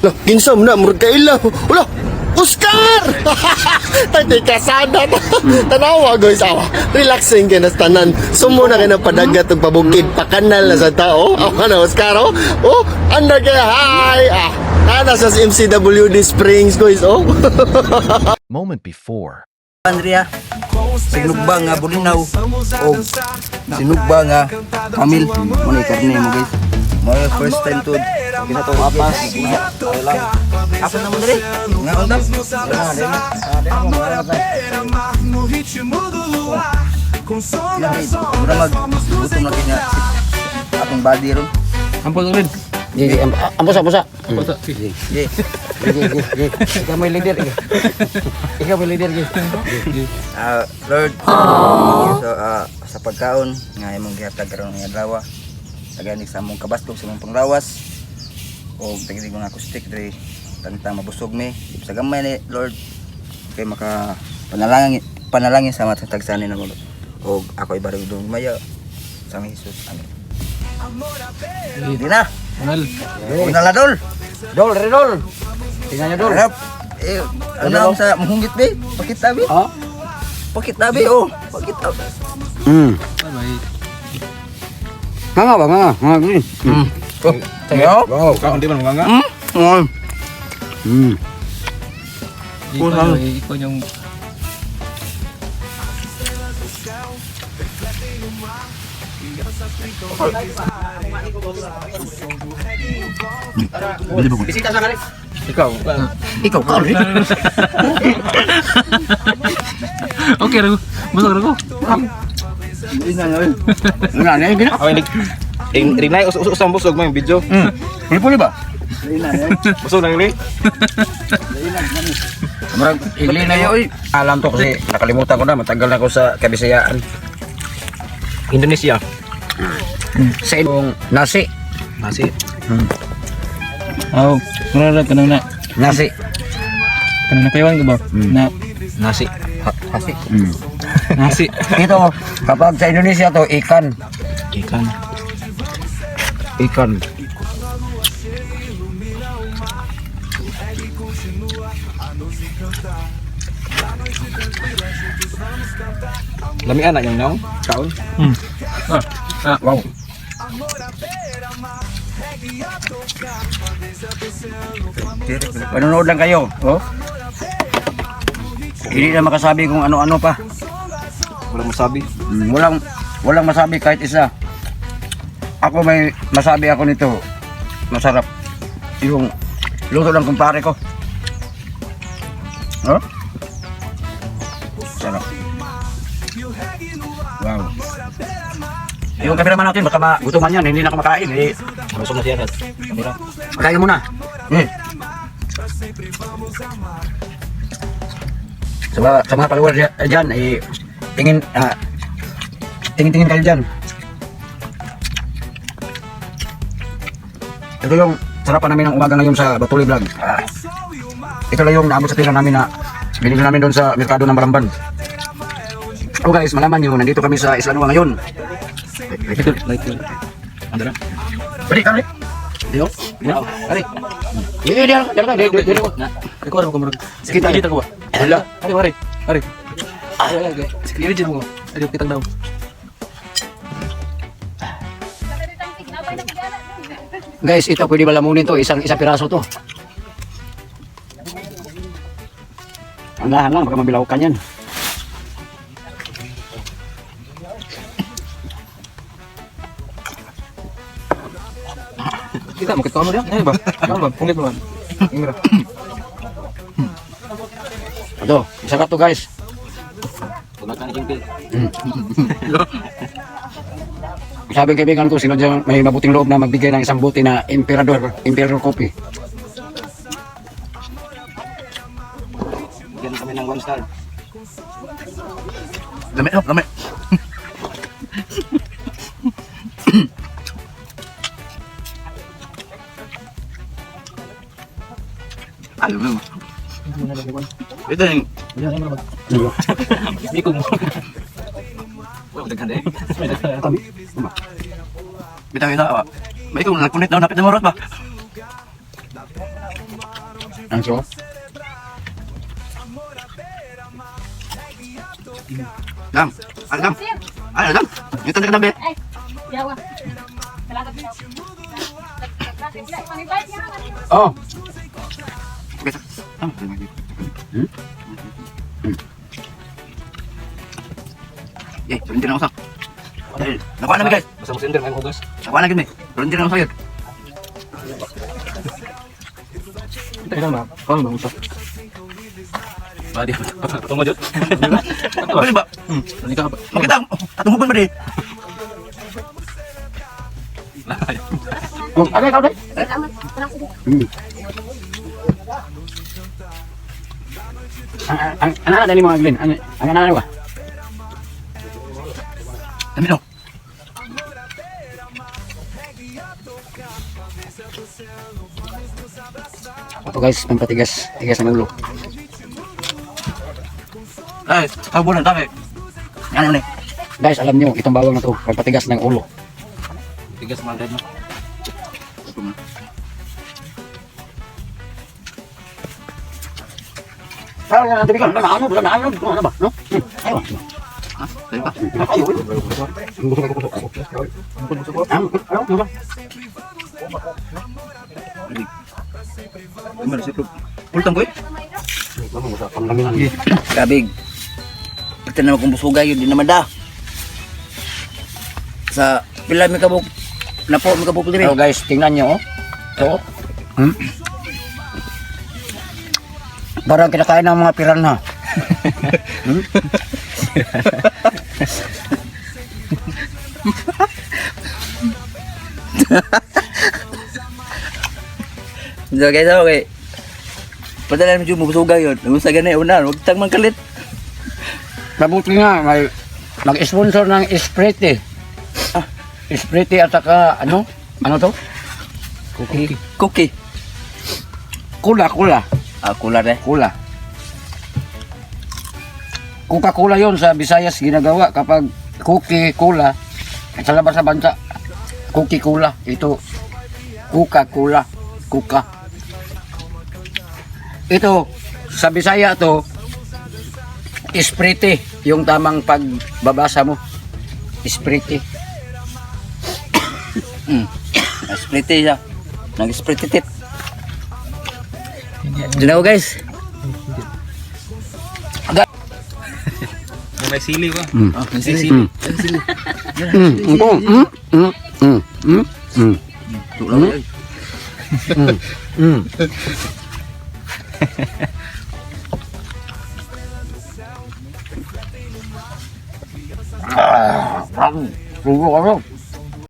Lah, kinsa man na murag kaila. Ulah, Oscar! Tati kasada ta. Tanawa guys, awa. Relaxing kay nas tanan. Sumo na kay na padagat ug pabukid, pakanal na sa tao. Awa na Oscar oh. Oh, anda kay hi. Ah, nana sa MCWD Springs guys oh. Moment before. Andrea, sinugba nga bulinaw o sinugba nga kamil. Muna ikarne mo guys. Mga first time to ginatong apas. Lang. Apas na mo dali. Nga undang. Mura magbutom na kanya atong body ron. Ampun rin. Ampusa. Ikaw may leader. Ikaw may leader. Lord, so, sa pagkaon nga imong gihatag karon nga adlaw, taganig sa among kabastog sa among panglawas o taganig mga acoustic diri tantang mabusog mi sa gamay ni Lord kay maka panalangin sa matag sanin na Lord o ako ibarog dong maya sa aming Jesus. Amen. Hindi na. Una la dol. Dol. Tingnan niyo dol. Harap. Ano sa muhunggit be? Pakit tabi. Ha? Pakit tabi oh. Pakit tabi. Nga ba? Nga. Tayo. Wow, kau di man nga. Ikaw yung bisita sa kare. Ikaw ka rin. Okay, ragu. Busog ragu. Nga na gina. Oh, ini naik usang busog mo yung video. Puli ba? Busog na ini. Murag igli na yo. Alam to kasi nakalimutan ko na, matagal na ako sa Kabisayaan. Indonesia. Sa ibong nasi. Masih. Oh, murah kanang na Nasi. kanang nakaiwan ka ba? Na Nasi. Nasi. nasi. Ito, kapag sa Indonesia to, ikan. Ikan. Ikan. Lami anak yang naong kaon. Wow. Panonood lang kayo. Oh. Hindi na makasabi kung ano-ano pa. Walang masabi. Walang masabi kahit isa. Ako may masabi ako nito. Masarap. Yung luto ng kumpare ko. Oh? Sarap. Wow. Yung kameraman natin, baka magutuman yan. Hindi na ako makain. Busog na siya kat. Kamera. Pagkain muna. Sa mga followers dyan, tingin kayo dyan. Ito yung sarapan namin ng umaga ngayon sa Batuli Vlog. Ito lang yung naabot sa tira namin na binili namin doon sa merkado ng Balamban. Oh guys, malaman nyo, nandito kami sa Islanua ngayon. Andra. Pwede ka rin? Dito? Ari. Diyan ka. Ikaw ano ko murag. Sige, Edit ako ba? Hala. Ari. Sige, edit mo. Edit kitang daw. Guys, ito pwede balamunin to, isa piraso to. Andahan lang, baka mabilaw ka yan. Kita mo kita mo dia. Ba? Ano ba? Pungit mo. Ingara. Ito, sarap to guys. Tumakan ni Jimpi. Sabi ng kaibigan ko, sino dyan may mabuting loob na magbigay ng isang buti na Emperador Coffee. Bigyan kami ng 1 star. Lami. Ayo mo. Ito yung Ikong. Wala daghan eh. bitaw ito. May kung nagpunit daw napit na morot ba? Ang so? Dam. Ay, dam. Ay, dam. Ito na kanabi. Oh. Okay, sa. Dam. Eh, hindi na usak. Dahil, nakuha namin guys. Basta mo sender ngayon hugas. Nakuha na kami. Pero hindi na usak yun. Ito na ma. Kung ba usap. Ba di tungo jud. Ano ba? Ani ka ba? Makita, tatungupan ba di? Oh, agay ka dai. Ang ano mo Glenn? Ang ano ba? Dami no. Ito guys, pampatigas, tigas ng ulo. Ay, tabo na dami. Ano ni? Guys, alam niyo, itong bawang na to, pampatigas ng ulo. Tigas man dad no. Parang nga natin bigyan, ano ba? No? Ayaw. Ha? Ayaw ba? Ayaw. Ayaw ba? Gimana sih, Bro? Pultang ko eh. Gabig. Pati na akong busugay yun, di naman da. Sa pila may kabuk. Napo, may kabuk diri. Oh guys, tingnan nyo, oh. Ito. Parang kinakain ng mga piranha. So guys, okay. Padala medyo mabusuga yun. Nagusa ganyan, una, huwag tang mangkalit. Mabuti nga, may mag-sponsor ng Esprite. Esprite at saka, ano? Ano to? Cookie. Cookie. Kula. Kula rin. Kula. Coca-Cola yon sa Visayas ginagawa kapag cookie, cola. Sa labas sa bansa, cookie, cola. Ito, Coca-Cola. Kuka. Ito, sa Bisaya to, Esprite, yung tamang pagbabasa mo. Esprite. Esprite siya. Nag-esprite tit. Dinaw guys. May sili ba? May sili. Lugo ano?